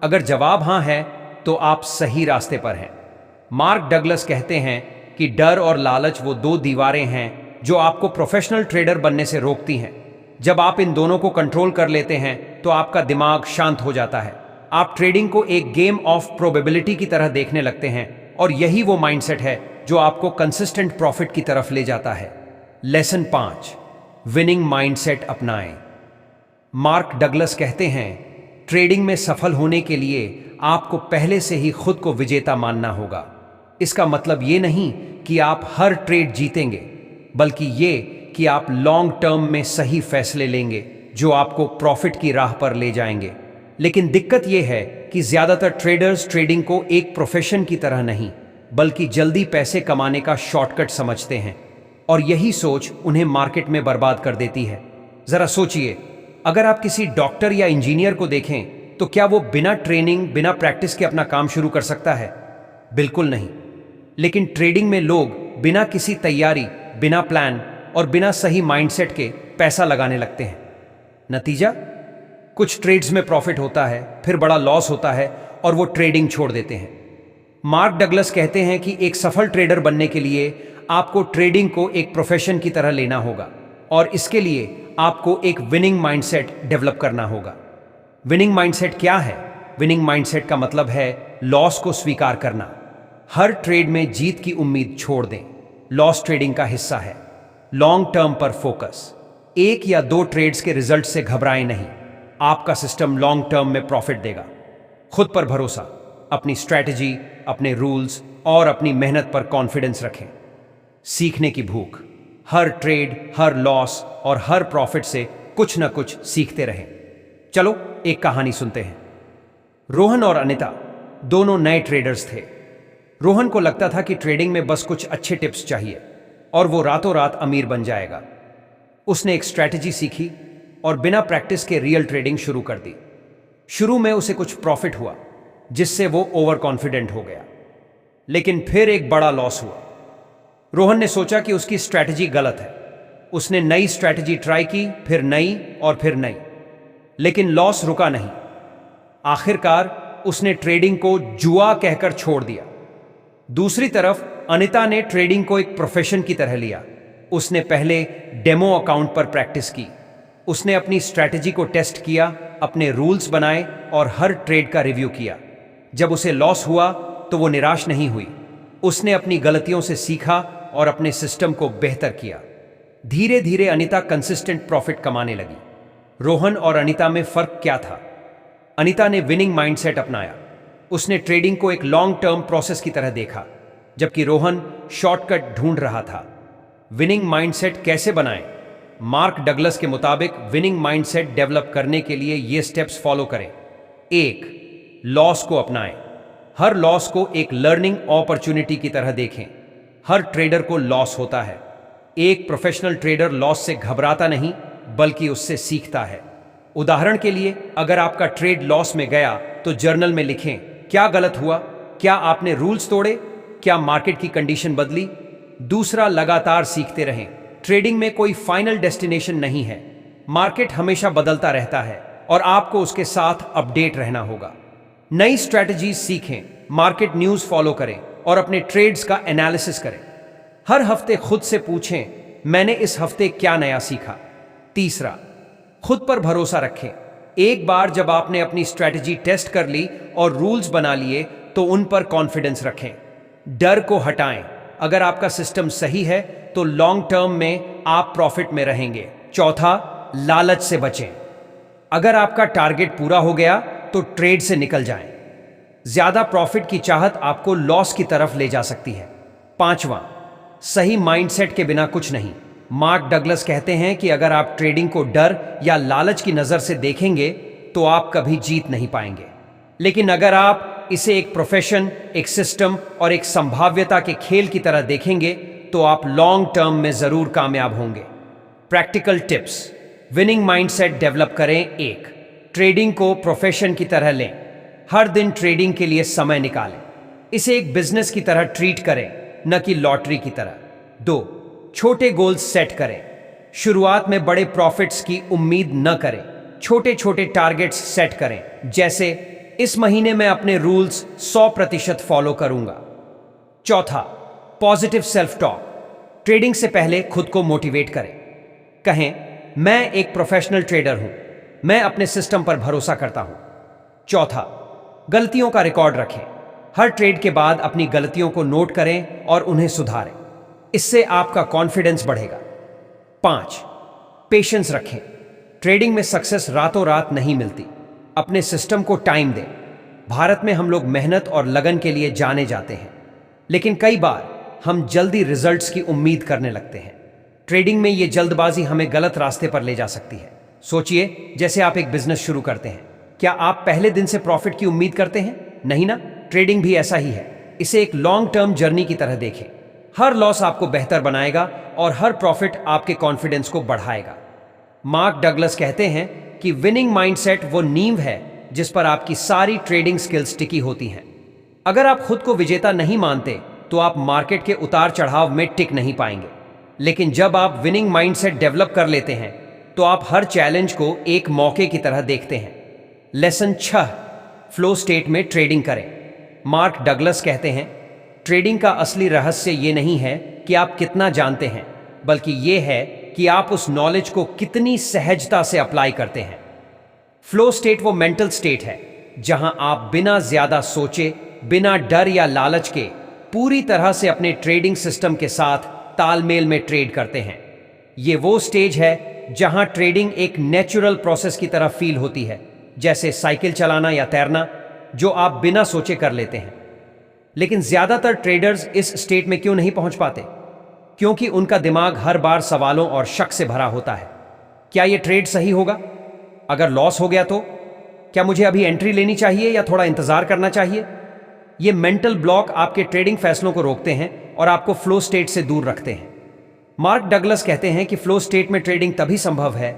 अगर जवाब हां है तो आप सही रास्ते पर हैं। मार्क डगलस कहते हैं कि डर और लालच वो दो दीवारें हैं जो आपको प्रोफेशनल ट्रेडर बनने से रोकती हैं। जब आप इन दोनों को कंट्रोल कर लेते हैं तो आपका दिमाग शांत हो जाता है। आप ट्रेडिंग को एक गेम ऑफ प्रोबेबिलिटी की तरह देखने लगते हैं और यही वो माइंडसेट है जो आपको कंसिस्टेंट प्रॉफिट की तरफ ले जाता है। लेसन 5, विनिंग माइंडसेट अपनाएं। मार्क डगलस कहते हैं, ट्रेडिंग में सफल होने के लिए आपको पहले से ही खुद को विजेता मानना होगा। इसका मतलब ये नहीं कि आप हर ट्रेड जीतेंगे, बल्कि ये कि आप लॉन्ग टर्म में सही फैसले लेंगे जो आपको प्रॉफिट की राह पर ले जाएंगे। लेकिन दिक्कत यह है कि ज्यादातर ट्रेडर्स ट्रेडिंग को एक प्रोफेशन की तरह नहीं, बल्कि जल्दी पैसे कमाने का शॉर्टकट समझते हैं, और यही सोच उन्हें मार्केट में बर्बाद कर देती है। जरा सोचिए, अगर आप किसी डॉक्टर या इंजीनियर को देखें तो क्या वो बिना ट्रेनिंग, बिना प्रैक्टिस के अपना काम शुरू कर सकता है? बिल्कुल नहीं। लेकिन ट्रेडिंग में लोग बिना किसी तैयारी, बिना प्लान और बिना सही माइंडसेट के पैसा लगाने लगते हैं। नतीजा, कुछ ट्रेड्स में प्रॉफिट होता है, फिर बड़ा लॉस होता है और वो ट्रेडिंग छोड़ देते हैं। मार्क डगलस कहते हैं कि एक सफल ट्रेडर बनने के लिए आपको ट्रेडिंग को एक प्रोफेशन की तरह लेना होगा, और इसके लिए आपको एक विनिंग माइंडसेट डेवलप करना होगा। विनिंग माइंडसेट क्या है? विनिंग माइंडसेट का मतलब है लॉस को स्वीकार करना। हर ट्रेड में जीत की उम्मीद छोड़ दें। लॉस ट्रेडिंग का हिस्सा है। लॉन्ग टर्म पर फोकस। एक या दो ट्रेड्स के रिजल्ट से घबराएं नहीं। आपका सिस्टम लॉन्ग टर्म में प्रॉफिट देगा। खुद पर भरोसा, अपनी स्ट्रैटेजी, अपने रूल्स और अपनी मेहनत पर कॉन्फिडेंस रखें। सीखने की भूख। हर ट्रेड, हर लॉस और हर प्रॉफिट से कुछ न कुछ सीखते रहें। चलो एक कहानी सुनते हैं। रोहन और अनिता दोनों नए ट्रेडर्स थे। रोहन को लगता था कि ट्रेडिंग में बस कुछ अच्छे टिप्स चाहिए और वो रातों रात अमीर बन जाएगा। उसने एक स्ट्रैटेजी सीखी और बिना प्रैक्टिस के रियल ट्रेडिंग शुरू कर दी। शुरू में उसे कुछ प्रॉफिट हुआ, जिससे वो ओवर कॉन्फिडेंट हो गया, लेकिन फिर एक बड़ा लॉस हुआ। रोहन ने सोचा कि उसकी स्ट्रैटेजी गलत है। उसने नई स्ट्रैटेजी ट्राई की, फिर नई और फिर नई, लेकिन लॉस रुका नहीं। आखिरकार उसने ट्रेडिंग को जुआ कहकर छोड़ दिया। दूसरी तरफ अनिता ने ट्रेडिंग को एक प्रोफेशन की तरह लिया। उसने पहले डेमो अकाउंट पर प्रैक्टिस की। उसने अपनी स्ट्रैटेजी को टेस्ट किया, अपने रूल्स बनाए और हर ट्रेड का रिव्यू किया। जब उसे लॉस हुआ तो वो निराश नहीं हुई। उसने अपनी गलतियों से सीखा और अपने सिस्टम को बेहतर किया। धीरे धीरे अनिता कंसिस्टेंट प्रॉफिट कमाने लगी। रोहन और अनिता में फर्क क्या था? अनिता ने विनिंग माइंडसेट अपनाया। उसने ट्रेडिंग को एक लॉन्ग टर्म प्रोसेस की तरह देखा, जबकि रोहन शॉर्टकट ढूंढ रहा था। विनिंग माइंडसेट कैसे बनाएं? मार्क डगलस के मुताबिक विनिंग माइंडसेट डेवलप करने के लिए ये स्टेप्स फॉलो करें। 1. लॉस को अपनाएं। हर लॉस को एक लर्निंग अपॉर्चुनिटी की तरह देखें। हर ट्रेडर को लॉस होता है। एक प्रोफेशनल ट्रेडर लॉस से घबराता नहीं, बल्कि उससे सीखता है। उदाहरण के लिए, अगर आपका ट्रेड लॉस में गया तो जर्नल में लिखें, क्या गलत हुआ? क्या आपने रूल्स तोड़े? क्या मार्केट की कंडीशन बदली? दूसरा, लगातार सीखते रहें। ट्रेडिंग में कोई फाइनल डेस्टिनेशन नहीं है। मार्केट हमेशा बदलता रहता है और आपको उसके साथ अपडेट रहना होगा। नई स्ट्रैटेजीज सीखें, मार्केट न्यूज़ फॉलो करें और अपने ट्रेड्स का एनालिसिस करें। हर हफ्ते खुद से पूछें, मैंने इस हफ्ते क्या नया सीखा? तीसरा, खुद पर भरोसा रखें। एक बार जब आपने अपनी स्ट्रैटेजी टेस्ट कर ली और रूल्स बना लिए तो उन पर कॉन्फिडेंस रखें। डर को हटाएं। अगर आपका सिस्टम सही है तो लॉन्ग टर्म में आप प्रॉफिट में रहेंगे। चौथा, लालच से बचें। अगर आपका टारगेट पूरा हो गया तो ट्रेड से निकल जाएं। ज्यादा प्रॉफिट की चाहत आपको लॉस की तरफ ले जा सकती है। पांचवां, सही माइंडसेट के बिना कुछ नहीं। मार्क डगलस कहते हैं कि अगर आप ट्रेडिंग को डर या लालच की नजर से देखेंगे तो आप कभी जीत नहीं पाएंगे। लेकिन अगर आप इसे एक प्रोफेशन, एक सिस्टम और एक संभाव्यता के खेल की तरह देखेंगे तो आप लॉन्ग टर्म में जरूर कामयाब होंगे। Practical tips. Winning mindset develop करें। 1. ट्रेडिंग को प्रोफेशन की तरह लें। हर दिन ट्रेडिंग के लिए समय निकालें। इसे एक बिजनेस की तरह ट्रीट करें, न कि लॉटरी की तरह। 2. छोटे गोल्स सेट करें। शुरुआत में बड़े प्रॉफिट्स की उम्मीद न करें। छोटे छोटे टारगेट्स सेट करें, जैसे इस महीने मैं अपने रूल्स 100% फॉलो करूंगा। चौथा, पॉजिटिव सेल्फ टॉक। ट्रेडिंग से पहले खुद को मोटिवेट करें। कहें, मैं एक प्रोफेशनल ट्रेडर हूं, मैं अपने सिस्टम पर भरोसा करता हूं। चौथा, गलतियों का रिकॉर्ड रखें। हर ट्रेड के बाद अपनी गलतियों को नोट करें और उन्हें सुधारें। इससे आपका कॉन्फिडेंस बढ़ेगा। 5, पेशेंस रखें। ट्रेडिंग में सक्सेस रातों रात नहीं मिलती। अपने सिस्टम को टाइम दें। भारत में हम लोग मेहनत और लगन के लिए जाने जाते हैं, लेकिन कई बार हम जल्दी रिजल्ट्स की उम्मीद करने लगते हैं। ट्रेडिंग में ये जल्दबाजी हमें गलत रास्ते पर ले जा सकती है। सोचिए, जैसे आप एक बिजनेस शुरू करते हैं, क्या आप पहले दिन से प्रॉफिट की उम्मीद करते हैं? नहीं ना। ट्रेडिंग भी ऐसा ही है। इसे एक लॉन्ग टर्म जर्नी की तरह देखें। हर लॉस आपको बेहतर बनाएगा और हर प्रॉफिट आपके कॉन्फिडेंस को बढ़ाएगा। मार्क डगलस कहते हैं कि विनिंग माइंडसेट वो नींव है जिस पर आपकी सारी ट्रेडिंग स्किल्स टिकी होती हैं। अगर आप खुद को विजेता नहीं मानते तो आप मार्केट के उतार चढ़ाव में टिक नहीं पाएंगे। लेकिन जब आप विनिंग माइंडसेट डेवलप कर लेते हैं तो आप हर चैलेंज को एक मौके की तरह देखते हैं। लेसन 6, फ्लो स्टेट में ट्रेडिंग करें। मार्क डगलस कहते हैं, ट्रेडिंग का असली रहस्य ये नहीं है कि आप कितना जानते हैं, बल्कि ये है कि आप उस नॉलेज को कितनी सहजता से अप्लाई करते हैं। फ्लो स्टेट वो मेंटल स्टेट है जहां आप बिना ज्यादा सोचे, बिना डर या लालच के पूरी तरह से अपने ट्रेडिंग सिस्टम के साथ तालमेल में ट्रेड करते हैं। ये वो स्टेज है जहां ट्रेडिंग एक नेचुरल प्रोसेस की तरह फील होती है, जैसे साइकिल चलाना या तैरना, जो आप बिना सोचे कर लेते हैं। लेकिन ज्यादातर ट्रेडर्स इस स्टेट में क्यों नहीं पहुंच पाते? क्योंकि उनका दिमाग हर बार सवालों और शक से भरा होता है। क्या यह ट्रेड सही होगा? अगर लॉस हो गया तो क्या मुझे अभी एंट्री लेनी चाहिए या थोड़ा इंतजार करना चाहिए? ये मेंटल ब्लॉक आपके ट्रेडिंग फैसलों को रोकते हैं और आपको फ्लो स्टेट से दूर रखते हैं। मार्क डगलस कहते हैं कि फ्लो स्टेट में ट्रेडिंग तभी संभव है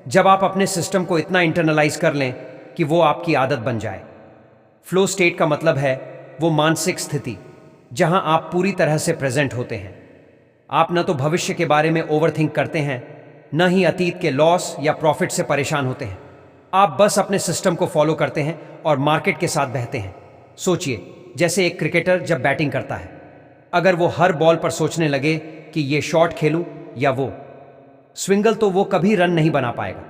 जब आप अपने सिस्टम को इतना इंटरनलाइज कर लें कि वो आपकी आदत बन जाए। फ्लो स्टेट का मतलब है वो मानसिक स्थिति जहां आप पूरी तरह से प्रेजेंट होते हैं। आप न तो भविष्य के बारे में ओवरथिंक करते हैं, न ही अतीत के लॉस या प्रॉफिट से परेशान होते हैं। आप बस अपने सिस्टम को फॉलो करते हैं और मार्केट के साथ बहते हैं। सोचिए, जैसे एक क्रिकेटर जब बैटिंग करता है, अगर वो हर बॉल पर सोचने लगे कि ये शॉट खेलूं या वो स्विंगल, तो वो कभी रन नहीं बना पाएगा।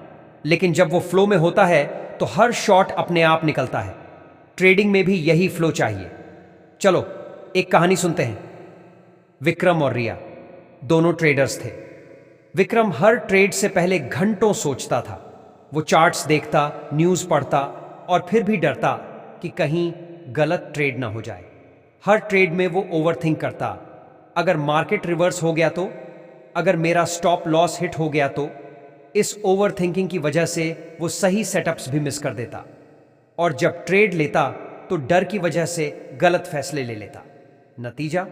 लेकिन जब वो फ्लो में होता है तो हर शॉट अपने आप निकलता है। ट्रेडिंग में भी यही फ्लो चाहिए। चलो एक कहानी सुनते हैं। विक्रम और रिया दोनों ट्रेडर्स थे। विक्रम हर ट्रेड से पहले घंटों सोचता था। वो चार्ट्स देखता, न्यूज़ पढ़ता और फिर भी डरता कि कहीं गलत ट्रेड ना हो जाए। हर ट्रेड में वो ओवरथिंक करता, अगर मार्केट रिवर्स हो गया तो, अगर मेरा स्टॉप लॉस हिट हो गया तो। इस ओवरथिंकिंग की वजह से वो सही सेटअप्स भी मिस कर देता और जब ट्रेड लेता तो डर की वजह से गलत फैसले ले लेता। नतीजा,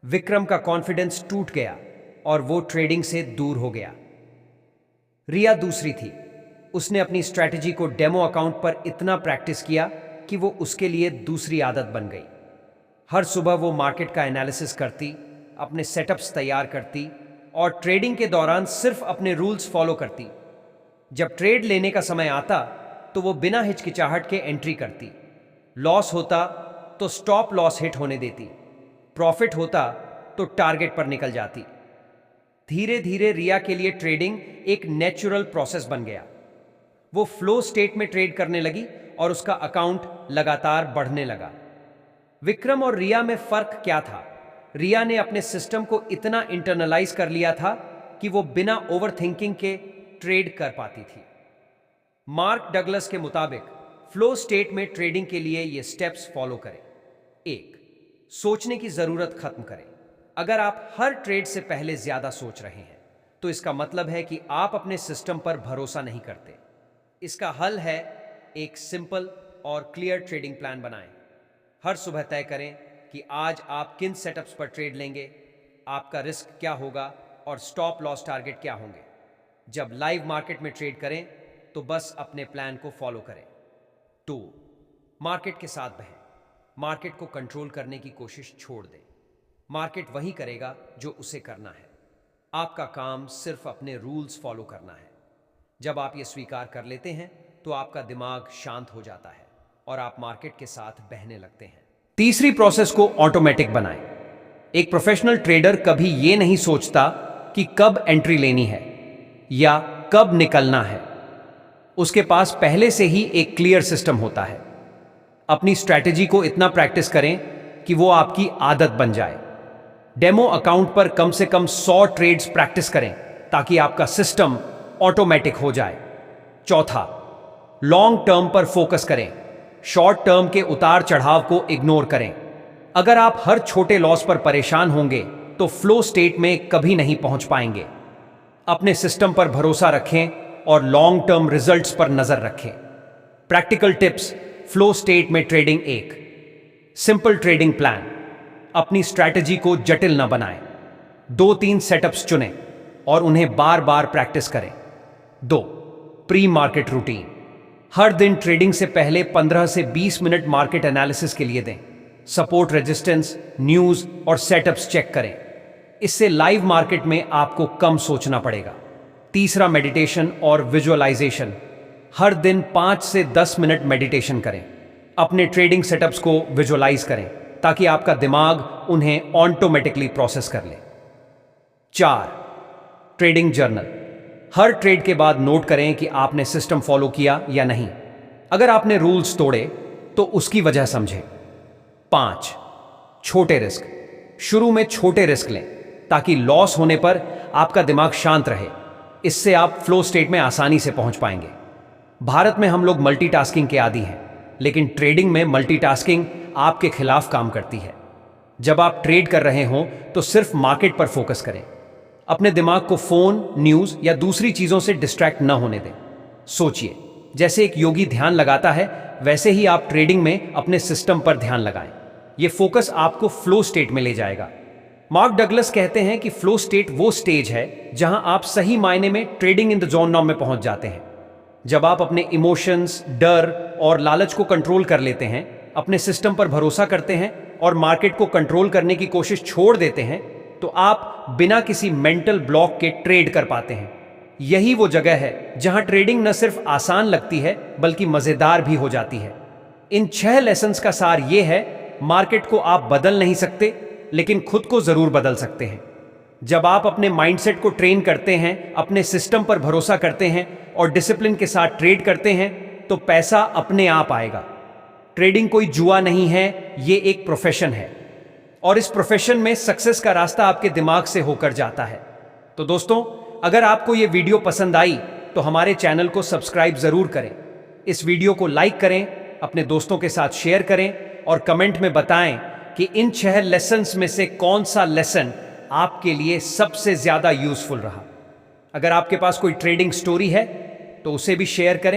विक्रम का कॉन्फिडेंस टूट गया और वो ट्रेडिंग से दूर हो गया। रिया दूसरी थी। उसने अपनी स्ट्रैटेजी को डेमो अकाउंट पर इतना प्रैक्टिस किया कि वो उसके लिए दूसरी आदत बन गई। हर सुबह वो मार्केट का एनालिसिस करती, अपने सेटअप्स तैयार करती और ट्रेडिंग के दौरान सिर्फ अपने रूल्स फॉलो करती। जब ट्रेड लेने का समय आता तो वो बिना हिचकिचाहट के एंट्री करती। लॉस होता तो स्टॉप लॉस हिट होने देती, प्रॉफिट होता तो टारगेट पर निकल जाती। धीरे धीरे रिया के लिए ट्रेडिंग एक नेचुरल प्रोसेस बन गया। वो फ्लो स्टेट में ट्रेड करने लगी और उसका अकाउंट लगातार बढ़ने लगा। विक्रम और रिया में फर्क क्या था? रिया ने अपने सिस्टम को इतना इंटरनलाइज कर लिया था कि वो बिना ओवरथिंकिंग के ट्रेड कर पाती थी। मार्क डगलस के मुताबिक फ्लो स्टेट में ट्रेडिंग के लिए ये स्टेप्स फॉलो करें। 1, सोचने की जरूरत खत्म करें। अगर आप हर ट्रेड से पहले ज्यादा सोच रहे हैं तो इसका मतलब है कि आप अपने सिस्टम पर भरोसा नहीं करते। इसका हल है एक सिंपल और क्लियर ट्रेडिंग प्लान बनाएं। हर सुबह तय करें कि आज आप किन सेटअप्स पर ट्रेड लेंगे, आपका रिस्क क्या होगा और स्टॉप लॉस टारगेट क्या होंगे। जब लाइव मार्केट में ट्रेड करें तो बस अपने प्लान को फॉलो करें। 2, मार्केट के साथ बहें। मार्केट को कंट्रोल करने की कोशिश छोड़ दें। मार्केट वही करेगा जो उसे करना है। आपका काम सिर्फ अपने रूल्स फॉलो करना है। जब आप ये स्वीकार कर लेते हैं तो आपका दिमाग शांत हो जाता है और आप मार्केट के साथ बहने लगते हैं। तीसरी प्रोसेस को ऑटोमेटिक बनाएं। एक प्रोफेशनल ट्रेडर कभी ये नहीं सोचता कि कब एंट्री लेनी है या कब निकलना है। उसके पास पहले से ही एक क्लियर सिस्टम होता है। अपनी स्ट्रैटेजी को इतना प्रैक्टिस करें कि वो आपकी आदत बन जाए। डेमो अकाउंट पर कम से कम 100 ट्रेड्स प्रैक्टिस करें ताकि आपका सिस्टम ऑटोमेटिक हो जाए। चौथा, लॉन्ग टर्म पर फोकस करें। शॉर्ट टर्म के उतार चढ़ाव को इग्नोर करें। अगर आप हर छोटे लॉस पर परेशान होंगे तो फ्लो स्टेट में कभी नहीं पहुंच पाएंगे। अपने सिस्टम पर भरोसा रखें और लॉन्ग टर्म रिजल्ट्स पर नजर रखें। प्रैक्टिकल टिप्स फ्लो स्टेट में ट्रेडिंग। एक, सिंपल ट्रेडिंग प्लान। अपनी स्ट्रैटेजी को जटिल न बनाएं। 2-3 सेटअप्स चुनें और उन्हें बार बार प्रैक्टिस करें। 2, प्री मार्केट रूटीन। हर दिन ट्रेडिंग से पहले 15 से 20 मिनट मार्केट एनालिसिस के लिए दें। सपोर्ट, रेजिस्टेंस, न्यूज और सेटअप्स चेक करें। इससे लाइव मार्केट में आपको कम सोचना पड़ेगा। तीसरा, मेडिटेशन और विजुअलाइजेशन। हर दिन 5 से 10 मिनट मेडिटेशन करें। अपने ट्रेडिंग सेटअप्स को विजुअलाइज करें ताकि आपका दिमाग उन्हें ऑटोमेटिकली प्रोसेस कर ले। 4, ट्रेडिंग जर्नल। हर ट्रेड के बाद नोट करें कि आपने सिस्टम फॉलो किया या नहीं। अगर आपने रूल्स तोड़े तो उसकी वजह समझें। 5, छोटे रिस्क। शुरू में छोटे रिस्क लें ताकि लॉस होने पर आपका दिमाग शांत रहे। इससे आप फ्लो स्टेट में आसानी से पहुंच पाएंगे। भारत में हम लोग मल्टीटास्किंग के आदी हैं, लेकिन ट्रेडिंग में मल्टीटास्किंग आपके खिलाफ काम करती है। जब आप ट्रेड कर रहे हों तो सिर्फ मार्केट पर फोकस करें। अपने दिमाग को फोन, न्यूज या दूसरी चीजों से डिस्ट्रैक्ट न होने दें। सोचिए, जैसे एक योगी ध्यान लगाता है, वैसे ही आप ट्रेडिंग में अपने सिस्टम पर ध्यान लगाएं। यह फोकस आपको फ्लो स्टेट में ले जाएगा। मार्क डगलस कहते हैं कि फ्लो स्टेट वो स्टेज है जहां आप सही मायने में ट्रेडिंग इन द जोन नाम में पहुंच जाते हैं। जब आप अपने इमोशंस, डर और लालच को कंट्रोल कर लेते हैं, अपने सिस्टम पर भरोसा करते हैं और मार्केट को कंट्रोल करने की कोशिश छोड़ देते हैं, तो आप बिना किसी मेंटल ब्लॉक के ट्रेड कर पाते हैं। यही वो जगह है जहां ट्रेडिंग न सिर्फ आसान लगती है बल्कि मजेदार भी हो जाती है। इन 6 लेसन्स का सार यह है, मार्केट को आप बदल नहीं सकते, लेकिन खुद को जरूर बदल सकते हैं। जब आप अपने माइंडसेट को ट्रेन करते हैं, अपने सिस्टम पर भरोसा करते हैं और डिसिप्लिन के साथ ट्रेड करते हैं, तो पैसा अपने आप आएगा। ट्रेडिंग कोई जुआ नहीं है, ये एक प्रोफेशन है और इस प्रोफेशन में सक्सेस का रास्ता आपके दिमाग से होकर जाता है। तो दोस्तों, अगर आपको ये वीडियो पसंद आई तो हमारे चैनल को सब्सक्राइब जरूर करें। इस वीडियो को लाइक करें, अपने दोस्तों के साथ शेयर करें और कमेंट में बताएं कि इन 6 लेसन्स में से कौन सा लेसन आपके लिए सबसे ज्यादा यूजफुल रहा। अगर आपके पास कोई ट्रेडिंग स्टोरी है तो उसे भी शेयर करें।